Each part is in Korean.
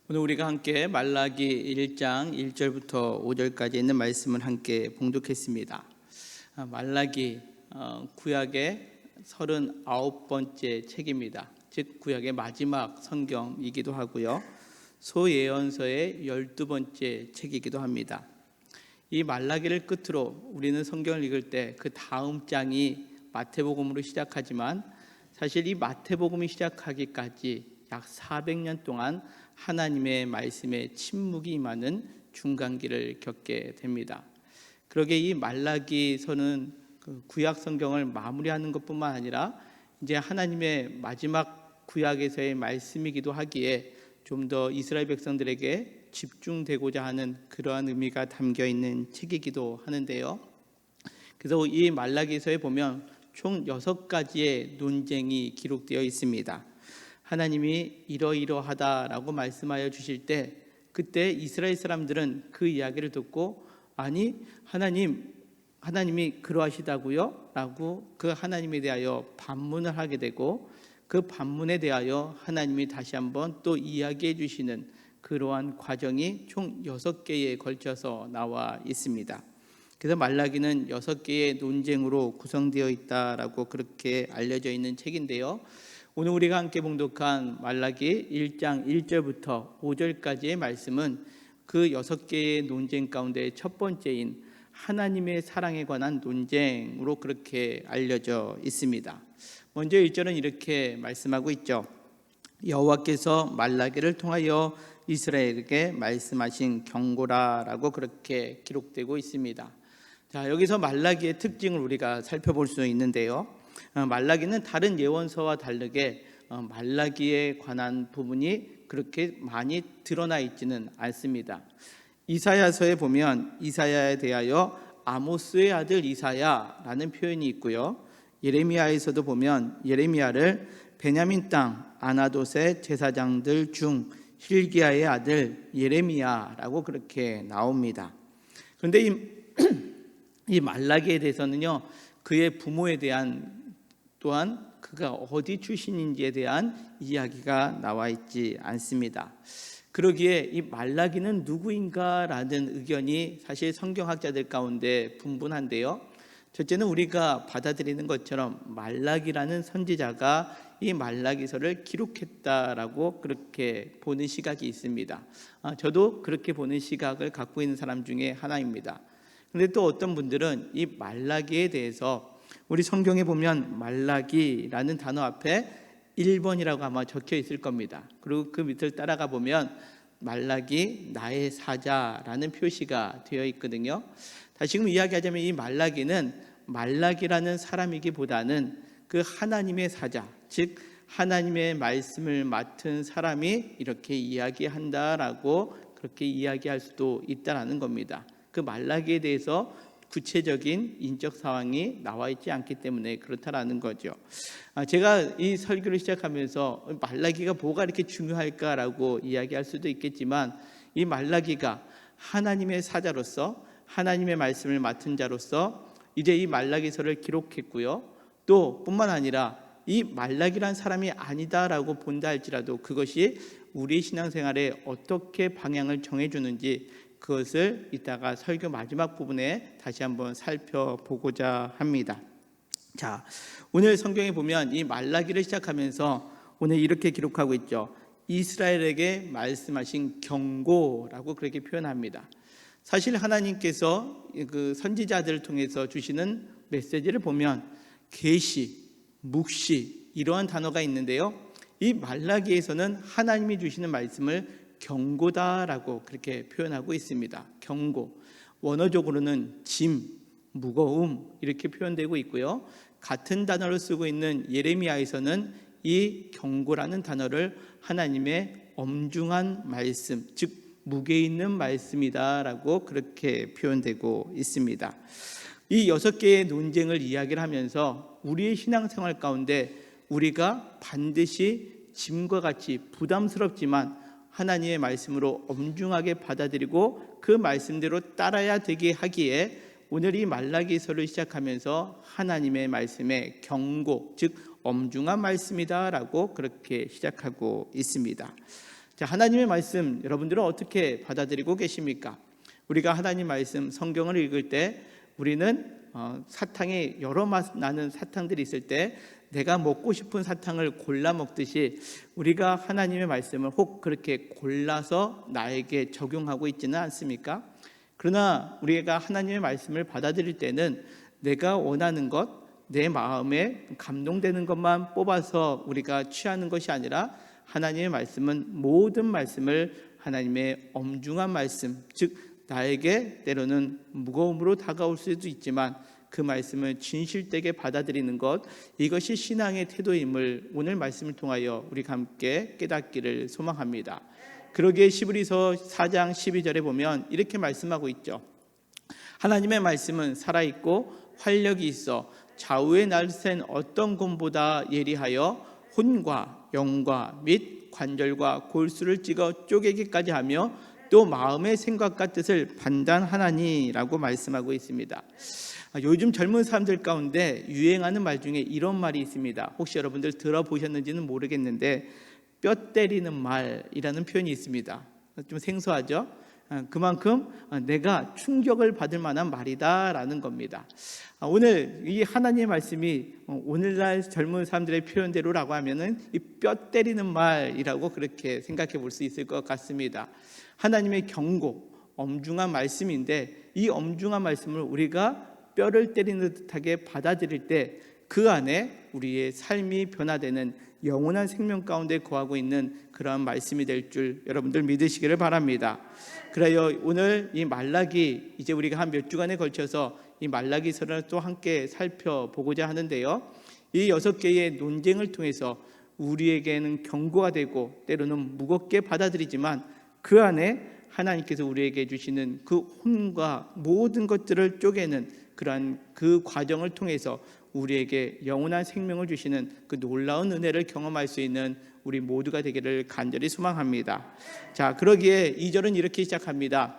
오늘 우리가 함께 말라기 1장 1절부터 5절까지 있는 말씀을 함께 봉독했습니다. 말라기 구약의 39번째 책입니다. 즉 구약의 마지막 성경이기도 하고요, 소예언서의 12번째 책이기도 합니다. 이 말라기를 끝으로 우리는 성경을 읽을 때 그 다음 장이 마태복음으로 시작하지만 사실 이 마태복음이 시작하기까지 약 400년 동안 하나님의 말씀에 침묵이 임하는 중간기를 겪게 됩니다. 그러게 이 말라기서는 구약 성경을 마무리하는 것뿐만 아니라 이제 하나님의 마지막 구약에서의 말씀이기도 하기에 좀 더 이스라엘 백성들에게 집중되고자 하는 그러한 의미가 담겨 있는 책이기도 하는데요. 그래서 이 말라기서에 보면 총 6가지의 논쟁이 기록되어 있습니다. 하나님이 이러이러하다라고 말씀하여 주실 때 그때 이스라엘 사람들은 그 이야기를 듣고 아니 하나님이 그러하시다고요? 라고 그 하나님에 대하여 반문을 하게 되고 그 반문에 대하여 하나님이 다시 한번 또 이야기해 주시는 그러한 과정이 총 6개에 걸쳐서 나와 있습니다. 그래서 말라기는 6개의 논쟁으로 구성되어 있다라고 그렇게 알려져 있는 책인데요, 오늘 우리가 함께 봉독한 말라기 1장 1절부터 5절까지의 말씀은 그 6개의 논쟁 가운데 첫 번째인 하나님의 사랑에 관한 논쟁으로 그렇게 알려져 있습니다. 먼저 1절은 이렇게 말씀하고 있죠. 여호와께서 말라기를 통하여 이스라엘에게 말씀하신 경고라라고 그렇게 기록되고 있습니다. 자, 여기서 말라기의 특징을 우리가 살펴볼 수 있는데요, 말라기는 다른 예언서와 다르게 말라기에 관한 부분이 그렇게 많이 드러나 있지는 않습니다. 이사야서에 보면 이사야에 대하여 아모스의 아들 이사야라는 표현이 있고요, 예레미야에서도 보면 예레미야를 베냐민 땅 아나돗의 제사장들 중 hil기야의 아들 예레미야라고 그렇게 나옵니다. 그런데 이 말라기에 대해서는요, 그의 부모에 대한 또한 그가 어디 출신인지에 대한 이야기가 나와 있지 않습니다. 그러기에 이 말라기는 누구인가라는 의견이 사실 성경학자들 가운데 분분한데요, 첫째는 우리가 받아들이는 것처럼 말라기라는 선지자가 이 말라기서를 기록했다라고 그렇게 보는 시각이 있습니다. 저도 그렇게 보는 시각을 갖고 있는 사람 중에 하나입니다. 그런데 또 어떤 분들은 이 말라기에 대해서 우리 성경에 보면 말라기라는 단어 앞에 1번이라고 아마 적혀 있을 겁니다. 그리고 그 밑을 따라가 보면 말라기 나의 사자라는 표시가 되어 있거든요. 다시금 이야기하자면 이 말라기는 말라기라는 사람이기보다는 그 하나님의 사자, 즉 하나님의 말씀을 맡은 사람이 이렇게 이야기한다라고 그렇게 이야기할 수도 있다라는 겁니다. 그 말라기에 대해서 구체적인 인적 상황이 나와 있지 않기 때문에 그렇다라는 거죠. 제가 이 설교를 시작하면서 말라기가 뭐가 이렇게 중요할까라고 이야기할 수도 있겠지만, 이 말라기가 하나님의 사자로서 하나님의 말씀을 맡은 자로서 이제 이 말라기서를 기록했고요, 또 뿐만 아니라 이 말라기란 사람이 아니다라고 본다 할지라도 그것이 우리 신앙생활에 어떻게 방향을 정해주는지 그것을 이따가 설교 마지막 부분에 다시 한번 살펴보고자 합니다. 자, 오늘 성경에 보면 이 말라기를 시작하면서 오늘 이렇게 기록하고 있죠. 이스라엘에게 말씀하신 경고라고 그렇게 표현합니다. 사실 하나님께서 그 선지자들을 통해서 주시는 메시지를 보면 계시, 묵시 이러한 단어가 있는데요, 이 말라기에서는 하나님이 주시는 말씀을 경고다라고 그렇게 표현하고 있습니다. 경고, 원어적으로는 짐, 무거움 이렇게 표현되고 있고요, 같은 단어를 쓰고 있는 예레미야에서는 이 경고라는 단어를 하나님의 엄중한 말씀, 즉 무게 있는 말씀이다라고 그렇게 표현되고 있습니다. 이 6개의 논쟁을 이야기를 하면서 우리의 신앙생활 가운데 우리가 반드시 짐과 같이 부담스럽지만 하나님의 말씀으로 엄중하게 받아들이고 그 말씀대로 따라야 되게 하기에 오늘 이 말라기서를 시작하면서 하나님의 말씀의 경고, 즉 엄중한 말씀이다라고 그렇게 시작하고 있습니다. 자, 하나님의 말씀 여러분들은 어떻게 받아들이고 계십니까? 우리가 하나님 말씀 성경을 읽을 때 우리는 사탕이 여러 맛 나는 사탕들이 있을 때 내가 먹고 싶은 사탕을 골라 먹듯이 우리가 하나님의 말씀을 혹 그렇게 골라서 나에게 적용하고 있지는 않습니까? 그러나 우리가 하나님의 말씀을 받아들일 때는 내가 원하는 것, 내 마음에 감동되는 것만 뽑아서 우리가 취하는 것이 아니라 하나님의 말씀은 모든 말씀을 하나님의 엄중한 말씀, 즉 나에게 때로는 무거움으로 다가올 수도 있지만 그 말씀을 진실되게 받아들이는 것, 이것이 신앙의 태도임을 오늘 말씀을 통하여 우리가 함께 깨닫기를 소망합니다. 그러기에 히브리서 4장 12절에 보면 이렇게 말씀하고 있죠. 하나님의 말씀은 살아있고 활력이 있어 좌우에 날쌘 어떤 검보다 예리하여 혼과 영과 및 관절과 골수를 찍어 쪼개기까지 하며 또 마음의 생각과 뜻을 판단하나니라고 말씀하고 있습니다. 요즘 젊은 사람들 가운데 유행하는 말 중에 이런 말이 있습니다. 혹시 여러분들 들어보셨는지는 모르겠는데 뼈 때리는 말이라는 표현이 있습니다. 좀 생소하죠? 그만큼 내가 충격을 받을 만한 말이다라는 겁니다. 오늘 이 하나님의 말씀이 오늘날 젊은 사람들의 표현대로라고 하면은 이 뼈 때리는 말이라고 그렇게 생각해 볼 수 있을 것 같습니다. 하나님의 경고, 엄중한 말씀인데 이 엄중한 말씀을 우리가 뼈를 때리는 듯하게 받아들일 때 그 안에 우리의 삶이 변화되는 영원한 생명 가운데 거하고 있는 그러한 말씀이 될 줄 여러분들 믿으시기를 바랍니다. 그래요, 오늘 이 말라기 이제 우리가 한 몇 주간에 걸쳐서 이 말라기서를 또 함께 살펴보고자 하는데요, 이 6개의 논쟁을 통해서 우리에게는 경고가 되고 때로는 무겁게 받아들이지만 그 안에 하나님께서 우리에게 주시는 그 혼과 모든 것들을 쪼개는 그러한 그 과정을 통해서 우리에게 영원한 생명을 주시는 그 놀라운 은혜를 경험할 수 있는 우리 모두가 되기를 간절히 소망합니다. 자, 그러기에 2절은 이렇게 시작합니다.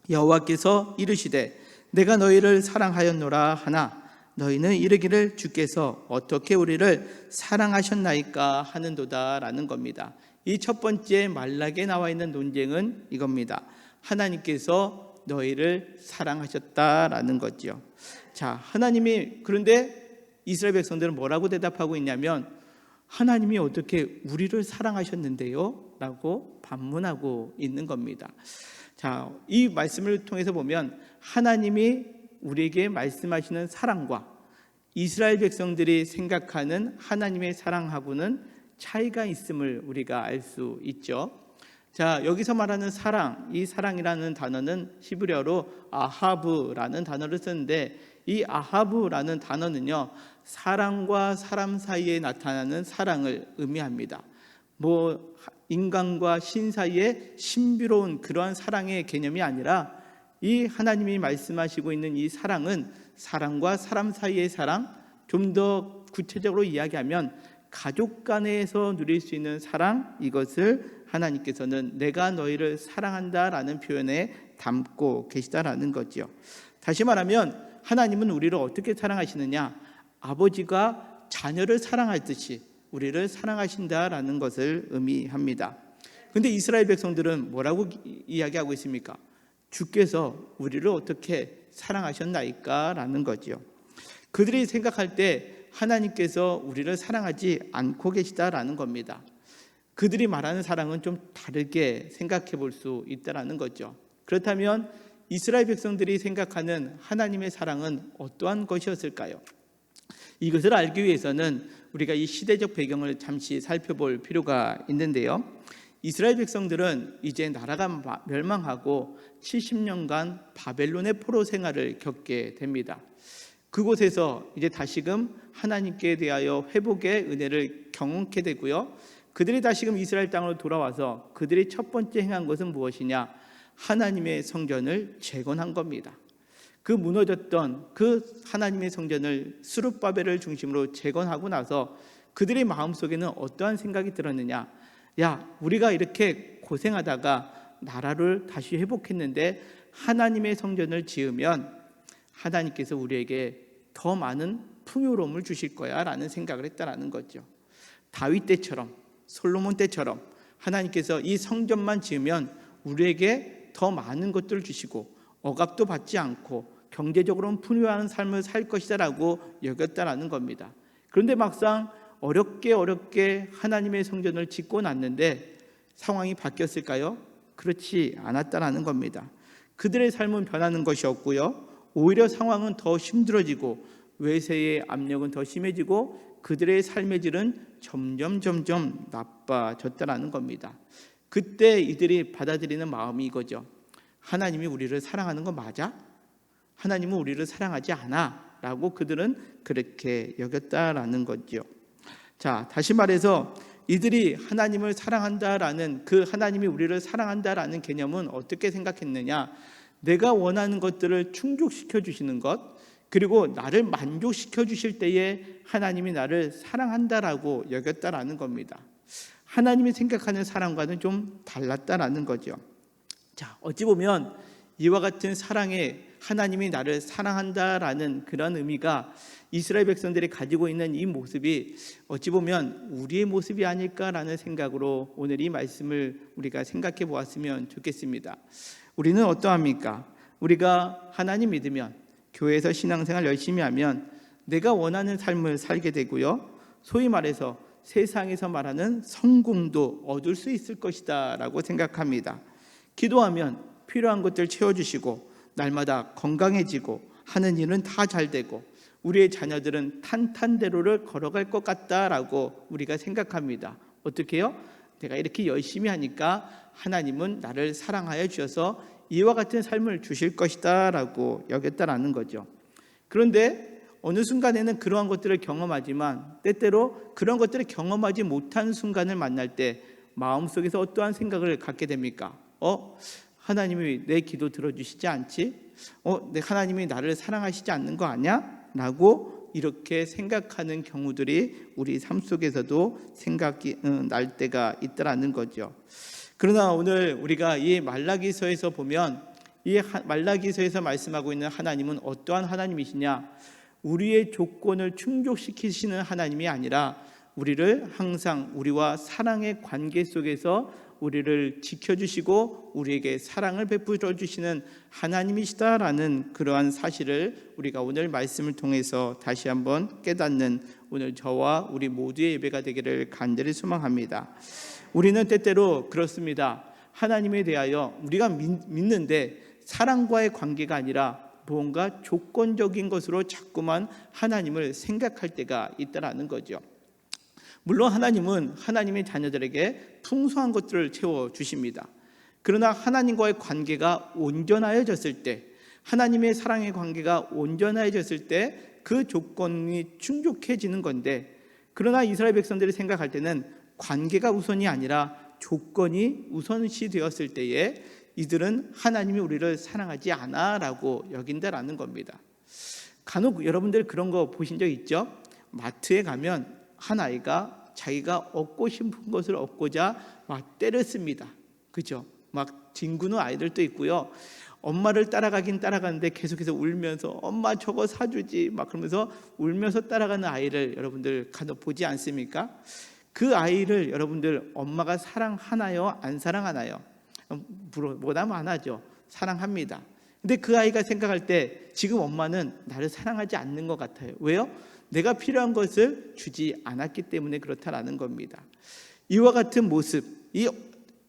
여호와께서 이르시되 내가 너희를 사랑하였노라 하나 너희는 이르기를 주께서 어떻게 우리를 사랑하셨나이까 하는도다 라는 겁니다. 이 첫 번째 말라기에 나와 있는 논쟁은 이겁니다. 하나님께서 너희를 사랑하셨다라는 거죠. 자, 하나님이, 그런데 이스라엘 백성들은 뭐라고 대답하고 있냐면 하나님이 어떻게 우리를 사랑하셨는데요? 라고 반문하고 있는 겁니다. 자, 이 말씀을 통해서 보면 하나님이 우리에게 말씀하시는 사랑과 이스라엘 백성들이 생각하는 하나님의 사랑하고는 차이가 있음을 우리가 알 수 있죠. 자, 여기서 말하는 사랑, 이 사랑이라는 단어는 히브리어로 아하브라는 단어를 쓰는데 이 아하브라는 단어는요, 사람과 사람 사이에 나타나는 사랑을 의미합니다. 인간과 신 사이에 신비로운 그러한 사랑의 개념이 아니라 이 하나님이 말씀하시고 있는 이 사랑은 사람과 사람 사이의 사랑, 좀 더 구체적으로 이야기하면 가족 간에서 누릴 수 있는 사랑, 이것을 하나님께서는 내가 너희를 사랑한다라는 표현에 담고 계시다라는 거죠. 다시 말하면 하나님은 우리를 어떻게 사랑하시느냐? 아버지가 자녀를 사랑하듯이 우리를 사랑하신다라는 것을 의미합니다. 그런데 이스라엘 백성들은 뭐라고 이야기하고 있습니까? 주께서 우리를 어떻게 사랑하셨나이까? 라는 거죠. 그들이 생각할 때 하나님께서 우리를 사랑하지 않고 계시다라는 겁니다. 그들이 말하는 사랑은 좀 다르게 생각해 볼 수 있다라는 거죠. 그렇다면 이스라엘 백성들이 생각하는 하나님의 사랑은 어떠한 것이었을까요? 이것을 알기 위해서는 우리가 이 시대적 배경을 잠시 살펴볼 필요가 있는데요, 이스라엘 백성들은 이제 나라가 멸망하고 70년간 바벨론의 포로 생활을 겪게 됩니다. 그곳에서 이제 다시금 하나님께 대하여 회복의 은혜를 경험하게 되고요, 그들이 다시금 이스라엘 땅으로 돌아와서 그들이 첫 번째 행한 것은 무엇이냐? 하나님의 성전을 재건한 겁니다. 그 무너졌던 그 하나님의 성전을 스룹바벨을 중심으로 재건하고 나서 그들의 마음속에는 어떠한 생각이 들었느냐? 야, 우리가 이렇게 고생하다가 나라를 다시 회복했는데 하나님의 성전을 지으면 하나님께서 우리에게 더 많은 풍요로움을 주실 거야 라는 생각을 했다라는 거죠. 다윗 때처럼, 솔로몬 때처럼 하나님께서 이 성전만 지으면 우리에게 더 많은 것들을 주시고 억압도 받지 않고 경제적으로는 풍요한 삶을 살 것이다 라고 여겼다라는 겁니다. 그런데 막상 어렵게 하나님의 성전을 짓고 났는데 상황이 바뀌었을까요? 그렇지 않았다라는 겁니다. 그들의 삶은 변하는 것이 없고요, 오히려 상황은 더 힘들어지고 외세의 압력은 더 심해지고 그들의 삶의 질은 점점 나빠졌다라는 겁니다. 그때 이들이 받아들이는 마음이 이거죠. 하나님이 우리를 사랑하는 거 맞아? 하나님은 우리를 사랑하지 않아? 라고 그들은 그렇게 여겼다라는 거죠. 자, 다시 말해서 이들이 하나님을 사랑한다라는, 그 하나님이 우리를 사랑한다라는 개념은 어떻게 생각했느냐? 내가 원하는 것들을 충족시켜 주시는 것, 그리고 나를 만족시켜 주실 때에 하나님이 나를 사랑한다라고 여겼다라는 겁니다. 하나님이 생각하는 사랑과는 좀 달랐다라는 거죠. 자, 어찌 보면 이와 같은 사랑에 하나님이 나를 사랑한다라는 그런 의미가 이스라엘 백성들이 가지고 있는 이 모습이 어찌 보면 우리의 모습이 아닐까라는 생각으로 오늘 이 말씀을 우리가 생각해 보았으면 좋겠습니다. 우리는 어떠합니까? 우리가 하나님 믿으면, 교회에서 신앙생활 열심히 하면 내가 원하는 삶을 살게 되고요, 소위 말해서 세상에서 말하는 성공도 얻을 수 있을 것이다 라고 생각합니다. 기도하면 필요한 것들 채워주시고 날마다 건강해지고 하는 일은 다 잘 되고 우리의 자녀들은 탄탄대로를 걸어갈 것 같다라고 우리가 생각합니다. 어떻게 해요? 내가 이렇게 열심히 하니까 하나님은 나를 사랑하여 주셔서 이와 같은 삶을 주실 것이다 라고 여겼다라는 거죠. 그런데 어느 순간에는 그러한 것들을 경험하지만 때때로 그런 것들을 경험하지 못한 순간을 만날 때 마음속에서 어떠한 생각을 갖게 됩니까? 하나님이 내 기도 들어주시지 않지? 하나님이 나를 사랑하시지 않는 거 아니야? 라고 이렇게 생각하는 경우들이 우리 삶 속에서도 생각이 날 때가 있다라는 거죠. 그러나 오늘 우리가 이 말라기서에서 보면 이 말라기서에서 말씀하고 있는 하나님은 어떠한 하나님이시냐? 우리의 조건을 충족시키시는 하나님이 아니라 우리를 항상 우리와 사랑의 관계 속에서 우리를 지켜주시고 우리에게 사랑을 베풀어 주시는 하나님이시다라는 그러한 사실을 우리가 오늘 말씀을 통해서 다시 한번 깨닫는 오늘 저와 우리 모두의 예배가 되기를 간절히 소망합니다. 우리는 때때로 그렇습니다. 하나님에 대하여 우리가 믿는데 사랑과의 관계가 아니라 무언가 조건적인 것으로 자꾸만 하나님을 생각할 때가 있다라는 거죠. 물론 하나님은 하나님의 자녀들에게 풍성한 것들을 채워주십니다. 그러나 하나님과의 관계가 온전하여졌을 때, 하나님의 사랑의 관계가 온전하여졌을 때 그 조건이 충족해지는 건데, 그러나 이스라엘 백성들이 생각할 때는 관계가 우선이 아니라 조건이 우선시 되었을 때에 이들은 하나님이 우리를 사랑하지 않아 라고 여긴다라는 겁니다. 간혹 여러분들 그런 거 보신 적 있죠? 마트에 가면 한 아이가 자기가 얻고 싶은 것을 얻고자 막 때를 씁니다. 그죠? 막 뒹구는 아이들도 있고요. 엄마를 따라가긴 따라가는데 계속해서 울면서 엄마 저거 사주지 막 그러면서 울면서 따라가는 아이를 여러분들 간혹 보지 않습니까? 그 아이를 여러분들 엄마가 사랑하나요? 안 사랑하나요? 뭐라면 안 하죠. 사랑합니다. 근데 그 아이가 생각할 때 지금 엄마는 나를 사랑하지 않는 것 같아요. 왜요? 내가 필요한 것을 주지 않았기 때문에 그렇다라는 겁니다. 이와 같은 모습,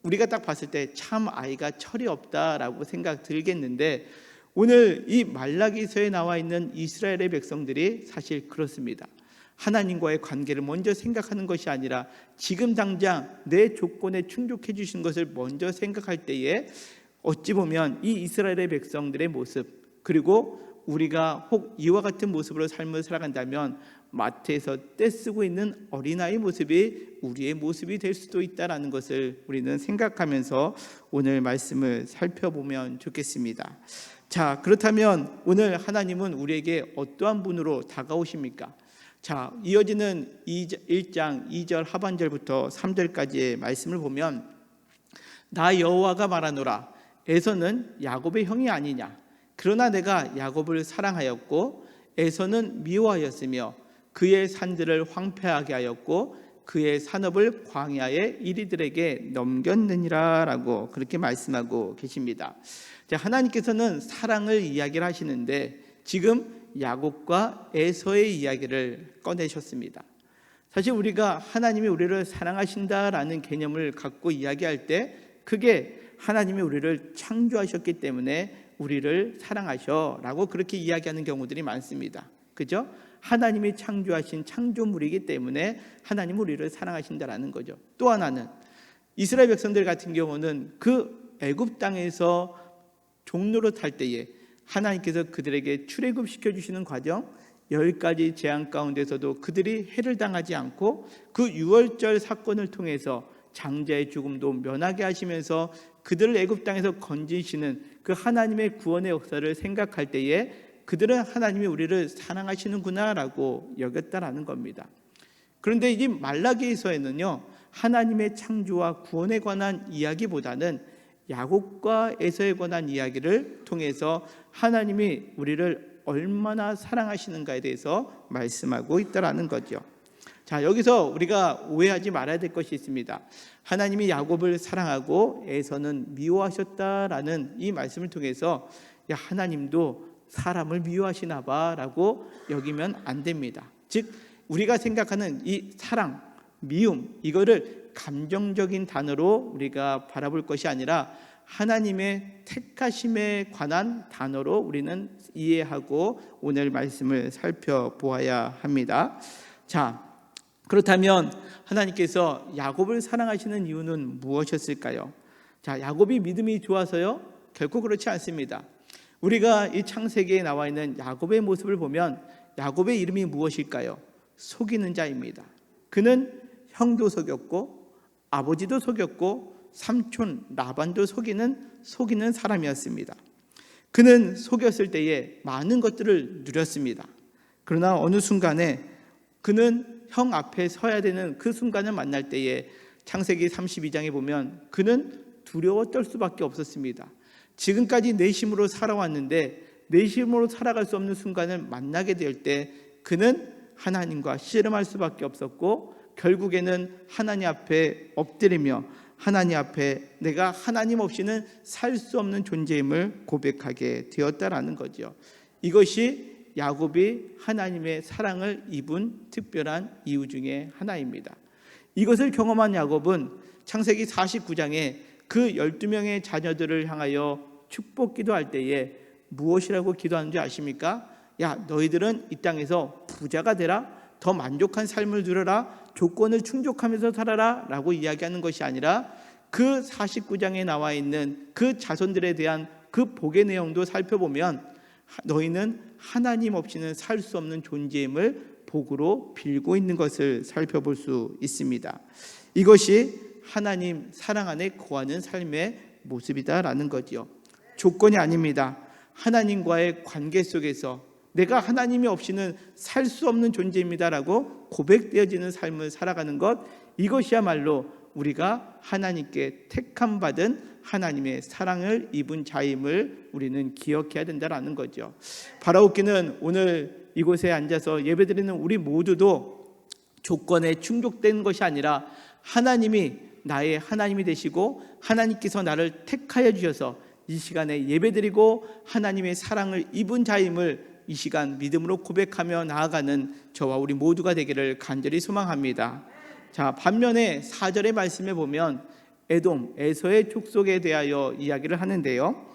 우리가 딱 봤을 때 참 아이가 철이 없다라고 생각 들겠는데 오늘 이 말라기서에 나와 있는 이스라엘의 백성들이 사실 그렇습니다. 하나님과의 관계를 먼저 생각하는 것이 아니라 지금 당장 내 조건에 충족해 주신 것을 먼저 생각할 때에 어찌 보면 이 이스라엘의 백성들의 모습, 그리고 우리가 혹 이와 같은 모습으로 삶을 살아간다면 마트에서 떼쓰고 있는 어린아이 모습이 우리의 모습이 될 수도 있다는 것을 우리는 생각하면서 오늘 말씀을 살펴보면 좋겠습니다. 자, 그렇다면 오늘 하나님은 우리에게 어떠한 분으로 다가오십니까? 자, 이어지는 1장 2절 하반절부터 3절까지의 말씀을 보면 나 여호와가 말하노라 에서는 야곱의 형이 아니냐? 그러나 내가 야곱을 사랑하였고 에서는 미워하였으며 그의 산들을 황폐하게 하였고 그의 산업을 광야의 이리들에게 넘겼느니라라고 그렇게 말씀하고 계십니다. 하나님께서는 사랑을 이야기를 하시는데 지금 야곱과 에서의 이야기를 꺼내셨습니다. 사실 우리가 하나님이 우리를 사랑하신다라는 개념을 갖고 이야기할 때 그게 하나님이 우리를 창조하셨기 때문에 우리를 사랑하셔라고 그렇게 이야기하는 경우들이 많습니다. 그죠? 하나님이 창조하신 창조물이기 때문에 하나님 우리를 사랑하신다라는 거죠. 또 하나는 이스라엘 백성들 같은 경우는 그 애굽 땅에서 종로로 탈 때에 하나님께서 그들에게 출애굽시켜 주시는 과정 10가지 재앙 가운데서도 그들이 해를 당하지 않고 그 유월절 사건을 통해서 장자의 죽음도 면하게 하시면서 그들을 애굽 땅에서 건지시는 그 하나님의 구원의 역사를 생각할 때에 그들은 하나님이 우리를 사랑하시는구나라고 여겼다라는 겁니다. 그런데 이 말라기에서는요 하나님의 창조와 구원에 관한 이야기보다는 야곱과 에서에 관한 이야기를 통해서 하나님이 우리를 얼마나 사랑하시는가에 대해서 말씀하고 있다라는 거죠. 자, 여기서 우리가 오해하지 말아야 될 것이 있습니다. 하나님이 야곱을 사랑하고 에서는 미워하셨다라는 이 말씀을 통해서 야, 하나님도 사람을 미워하시나 봐라고 여기면 안 됩니다. 즉 우리가 생각하는 이 사랑, 미움 이거를 감정적인 단어로 우리가 바라볼 것이 아니라 하나님의 택하심에 관한 단어로 우리는 이해하고 오늘 말씀을 살펴보아야 합니다. 자, 그렇다면 하나님께서 야곱을 사랑하시는 이유는 무엇이었을까요? 자, 야곱이 믿음이 좋아서요? 결코 그렇지 않습니다. 우리가 이 창세기에 나와 있는 야곱의 모습을 보면 야곱의 이름이 무엇일까요? 속이는 자입니다. 그는 형도 속였고 아버지도 속였고 삼촌 라반도 속이는 사람이었습니다. 그는 속였을 때에 많은 것들을 누렸습니다. 그러나 어느 순간에 그는 형 앞에 서야 되는 그 순간을 만날 때에 창세기 32장에 보면 그는 두려워 떨 수밖에 없었습니다. 지금까지 내심으로 살아왔는데 내심으로 살아갈 수 없는 순간을 만나게 될 때 그는 하나님과 씨름할 수밖에 없었고 결국에는 하나님 앞에 엎드리며 하나님 앞에 내가 하나님 없이는 살 수 없는 존재임을 고백하게 되었다라는 거죠. 이것이 야곱이 하나님의 사랑을 입은 특별한 이유 중에 하나입니다. 이것을 경험한 야곱은 창세기 49장에 그 12명의 자녀들을 향하여 축복 기도할 때에 무엇이라고 기도하는 줄 아십니까? 야, 너희들은 이 땅에서 부자가 되라, 더 만족한 삶을 누려라, 조건을 충족하면서 살아라 라고 이야기하는 것이 아니라 그 49장에 나와 있는 그 자손들에 대한 그 복의 내용도 살펴보면 너희는 하나님 없이는 살 수 없는 존재임을 복으로 빌고 있는 것을 살펴볼 수 있습니다. 이것이 하나님 사랑 안에 거하는 삶의 모습이다라는 거지요. 조건이 아닙니다. 하나님과의 관계 속에서 내가 하나님이 없이는 살 수 없는 존재입니다라고 고백되어지는 삶을 살아가는 것, 이것이야말로 우리가 하나님께 택함 받은 하나님의 사랑을 입은 자임을 우리는 기억해야 된다라는 거죠. 바라옵기는 오늘 이곳에 앉아서 예배드리는 우리 모두도 조건에 충족된 것이 아니라 하나님이 나의 하나님이 되시고 하나님께서 나를 택하여 주셔서 이 시간에 예배드리고 하나님의 사랑을 입은 자임을 이 시간 믿음으로 고백하며 나아가는 저와 우리 모두가 되기를 간절히 소망합니다. 자, 반면에 4절의 말씀에 보면 에돔, 에서의 족속에 대하여 이야기를 하는데요.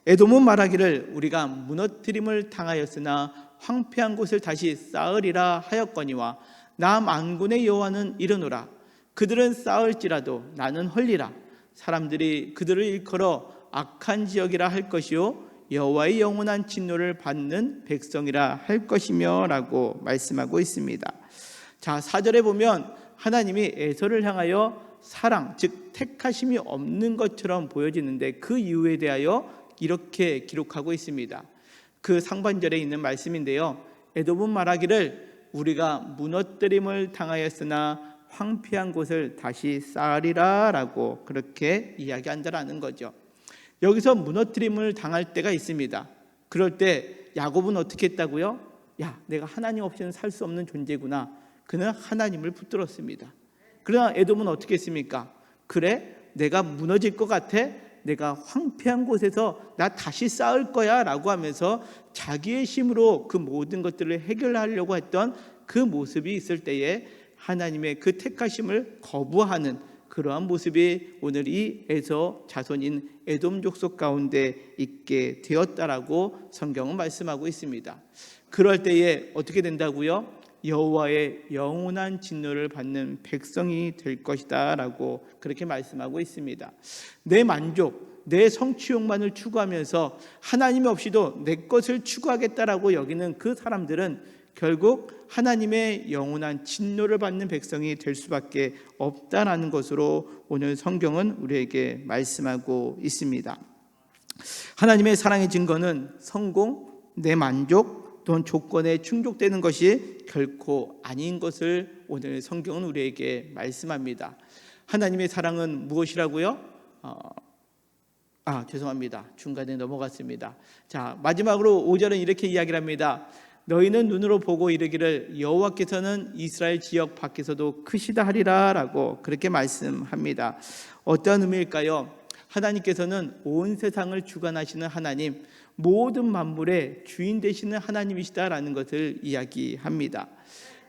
에돔은 말하기를 우리가 무너뜨림을 당하였으나 황폐한 곳을 다시 쌓으리라 하였거니와 나 만군의 여호와는 이르노라. 그들은 쌓을지라도 나는 헐리라. 사람들이 그들을 일컬어 악한 지역이라 할 것이요 여호와의 영원한 진노를 받는 백성이라 할 것이며 라고 말씀하고 있습니다. 자, 4절에 보면 하나님이 에서를 향하여 사랑, 즉 택하심이 없는 것처럼 보여지는데 그 이유에 대하여 이렇게 기록하고 있습니다. 그 상반절에 있는 말씀인데요. 에돔은 말하기를 우리가 무너뜨림을 당하였으나 황폐한 곳을 다시 쌓으리라 라고 그렇게 이야기한다라는 거죠. 여기서 무너뜨림을 당할 때가 있습니다. 그럴 때 야곱은 어떻게 했다고요? 야, 내가 하나님 없이는 살 수 없는 존재구나. 그는 하나님을 붙들었습니다. 그러나 에돔은 어떻게 했습니까? 그래, 내가 무너질 것 같아? 내가 황폐한 곳에서 나 다시 쌓을 거야 라고 하면서 자기의 힘으로 그 모든 것들을 해결하려고 했던 그 모습이 있을 때에 하나님의 그 택하심을 거부하는 그러한 모습이 오늘 이 에서 자손인 에돔 족속 가운데 있게 되었다라고 성경은 말씀하고 있습니다. 그럴 때에 어떻게 된다고요? 여호와의 영원한 진노를 받는 백성이 될 것이다 라고 그렇게 말씀하고 있습니다. 내 만족, 내 성취욕만을 추구하면서 하나님 없이도 내 것을 추구하겠다라고 여기는 그 사람들은 결국 하나님의 영원한 진노를 받는 백성이 될 수밖에 없다라는 것으로 오늘 성경은 우리에게 말씀하고 있습니다. 하나님의 사랑의 증거는 성공, 내 만족 또는 조건에 충족되는 것이 결코 아닌 것을 오늘 성경은 우리에게 말씀합니다. 하나님의 사랑은 무엇이라고요? 죄송합니다. 중간에 넘어갔습니다. 자, 마지막으로 5절은 이렇게 이야기를 합니다. 너희는 눈으로 보고 이르기를 여호와께서는 이스라엘 지역 밖에서도 크시다 하리라 라고 그렇게 말씀합니다. 어떤 의미일까요? 하나님께서는 온 세상을 주관하시는 하나님, 모든 만물의 주인 되시는 하나님이시다라는 것을 이야기합니다.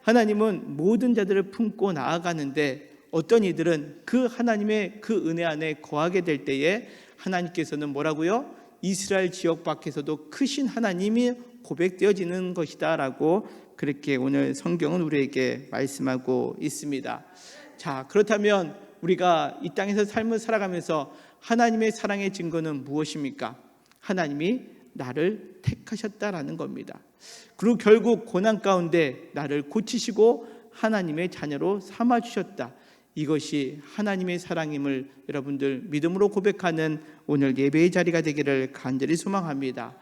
하나님은 모든 자들을 품고 나아가는데 어떤 이들은 그 하나님의 그 은혜 안에 거하게 될 때에 하나님께서는 뭐라고요? 이스라엘 지역 밖에서도 크신 하나님이 고백되어지는 것이다 라고 그렇게 오늘 성경은 우리에게 말씀하고 있습니다. 자, 그렇다면 우리가 이 땅에서 삶을 살아가면서 하나님의 사랑의 증거는 무엇입니까? 하나님이 나를 택하셨다라는 겁니다. 그리고 결국 고난 가운데 나를 고치시고 하나님의 자녀로 삼아주셨다. 이것이 하나님의 사랑임을 여러분들 믿음으로 고백하는 오늘 예배의 자리가 되기를 간절히 소망합니다.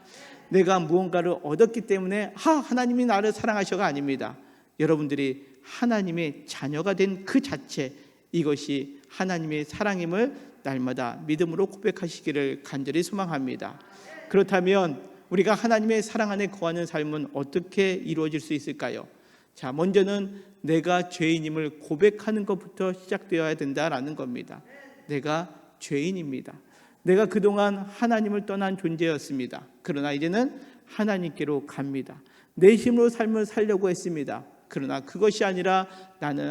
내가 무언가를 얻었기 때문에 하나님이 나를 사랑하셔가 아닙니다. 여러분들이 하나님의 자녀가 된 그 자체, 이것이 하나님의 사랑임을 날마다 믿음으로 고백하시기를 간절히 소망합니다. 그렇다면 우리가 하나님의 사랑 안에 거하는 삶은 어떻게 이루어질 수 있을까요? 자, 먼저는 내가 죄인임을 고백하는 것부터 시작되어야 된다라는 겁니다. 내가 죄인입니다. 내가 그동안 하나님을 떠난 존재였습니다. 그러나 이제는 하나님께로 갑니다. 내 힘으로 삶을 살려고 했습니다. 그러나 그것이 아니라 나는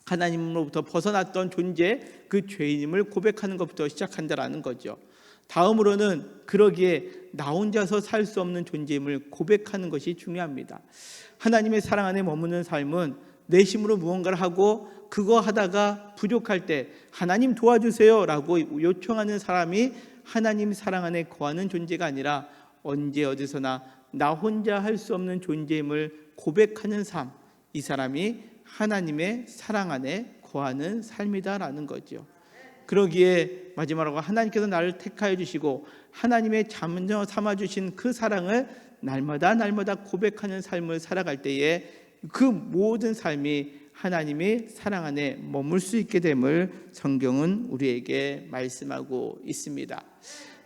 하나님으로부터 벗어났던 존재, 그 죄인임을 고백하는 것부터 시작한다라는 거죠. 다음으로는 그러기에 나 혼자서 살 수 없는 존재임을 고백하는 것이 중요합니다. 하나님의 사랑 안에 머무는 삶은 내 힘으로 무언가를 하고 그거 하다가 부족할 때 하나님 도와주세요 라고 요청하는 사람이 하나님 사랑 안에 거하는 존재가 아니라 언제 어디서나 나 혼자 할 수 없는 존재임을 고백하는 삶, 이 사람이 하나님의 사랑 안에 거하는 삶이다라는 거죠. 그러기에 마지막으로 하나님께서 나를 택하여 주시고 하나님의 자녀 삼아 주신 그 사랑을 날마다 고백하는 삶을 살아갈 때에 그 모든 삶이 하나님의 사랑 안에 머물 수 있게 됨을 성경은 우리에게 말씀하고 있습니다.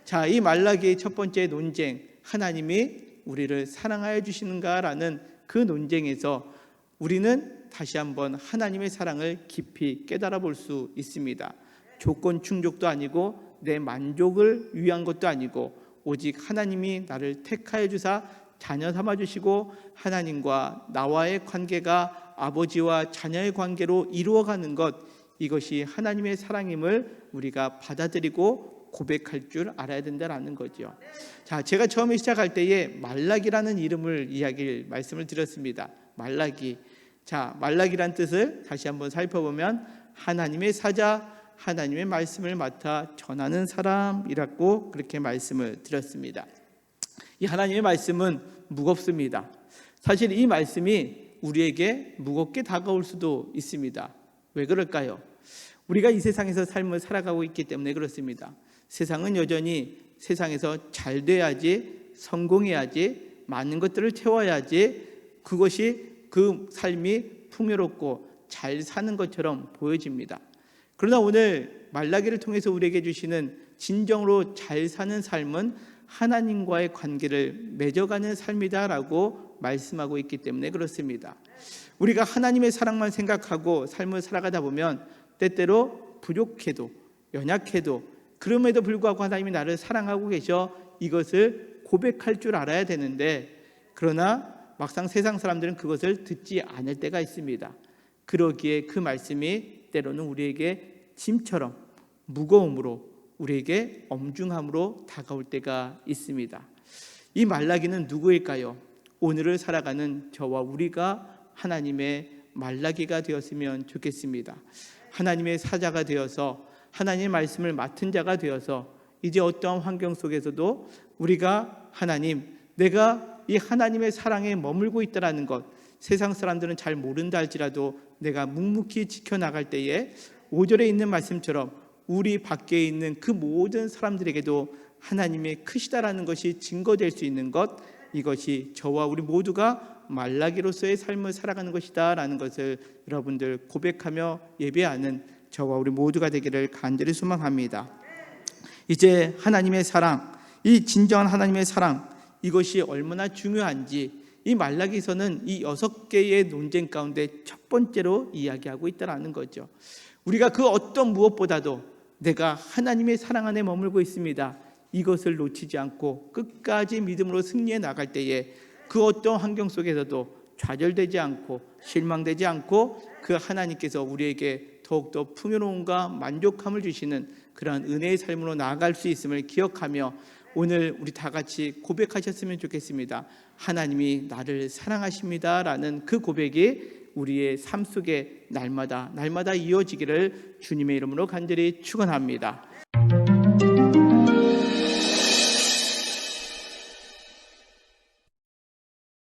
자, 이 말라기의 첫 번째 논쟁, 하나님이 우리를 사랑하여 주시는가라는 그 논쟁에서 우리는 다시 한번 하나님의 사랑을 깊이 깨달아 볼 수 있습니다. 조건 충족도 아니고 내 만족을 위한 것도 아니고 오직 하나님이 나를 택하여 주사 자녀 삼아 주시고 하나님과 나와의 관계가 아버지와 자녀의 관계로 이루어가는 것, 이것이 하나님의 사랑임을 우리가 받아들이고 고백할 줄 알아야 된다는 거죠. 자, 제가 처음에 시작할 때에 말라기라는 이름을 말씀을 드렸습니다. 말라기. 자, 말라기란 뜻을 다시 한번 살펴보면 하나님의 사자, 하나님의 말씀을 맡아 전하는 사람이라고 그렇게 말씀을 드렸습니다. 이 하나님의 말씀은 무겁습니다. 사실 이 말씀이 우리에게 무겁게 다가올 수도 있습니다. 왜 그럴까요? 우리가 이 세상에서 삶을 살아가고 있기 때문에 그렇습니다. 세상은 여전히 세상에서 잘 돼야지, 성공해야지, 많은 것들을 채워야지, 그것이 그 삶이 풍요롭고 잘 사는 것처럼 보여집니다. 그러나 오늘 말라기를 통해서 우리에게 주시는 진정으로 잘 사는 삶은 하나님과의 관계를 맺어가는 삶이다라고 말씀하고 있기 때문에 그렇습니다. 우리가 하나님의 사랑만 생각하고 삶을 살아가다 보면 때때로 부족해도 연약해도 그럼에도 불구하고 하나님이 나를 사랑하고 계셔 이것을 고백할 줄 알아야 되는데, 그러나 막상 세상 사람들은 그것을 듣지 않을 때가 있습니다. 그러기에 그 말씀이 때로는 우리에게 짐처럼 무거움으로, 우리에게 엄중함으로 다가올 때가 있습니다. 이 말라기는 누구일까요? 오늘을 살아가는 저와 우리가 하나님의 말라기가 되었으면 좋겠습니다. 하나님의 사자가 되어서 하나님의 말씀을 맡은 자가 되어서 이제 어떠한 환경 속에서도 우리가 하나님, 내가 이 하나님의 사랑에 머물고 있다는 것, 세상 사람들은 잘 모른다 할지라도 내가 묵묵히 지켜나갈 때에 5절에 있는 말씀처럼 우리 밖에 있는 그 모든 사람들에게도 하나님의 크시다라는 것이 증거될 수 있는 것, 이것이 저와 우리 모두가 말라기로서의 삶을 살아가는 것이다 라는 것을 여러분들 고백하며 예배하는 저와 우리 모두가 되기를 간절히 소망합니다. 이제 하나님의 사랑, 이 진정한 하나님의 사랑, 이것이 얼마나 중요한지 이 말라기서는 이 6개의 논쟁 가운데 첫 번째로 이야기하고 있다는 거죠. 우리가 그 어떤 무엇보다도 내가 하나님의 사랑 안에 머물고 있습니다, 이것을 놓치지 않고 끝까지 믿음으로 승리해 나갈 때에 그 어떤 환경 속에서도 좌절되지 않고 실망되지 않고 그 하나님께서 우리에게 더욱더 풍요로움과 만족함을 주시는 그러한 은혜의 삶으로 나아갈 수 있음을 기억하며 오늘 우리 다 같이 고백하셨으면 좋겠습니다. 하나님이 나를 사랑하십니다 라는 그 고백이 우리의 삶 속에 날마다 이어지기를 주님의 이름으로 간절히 축원합니다.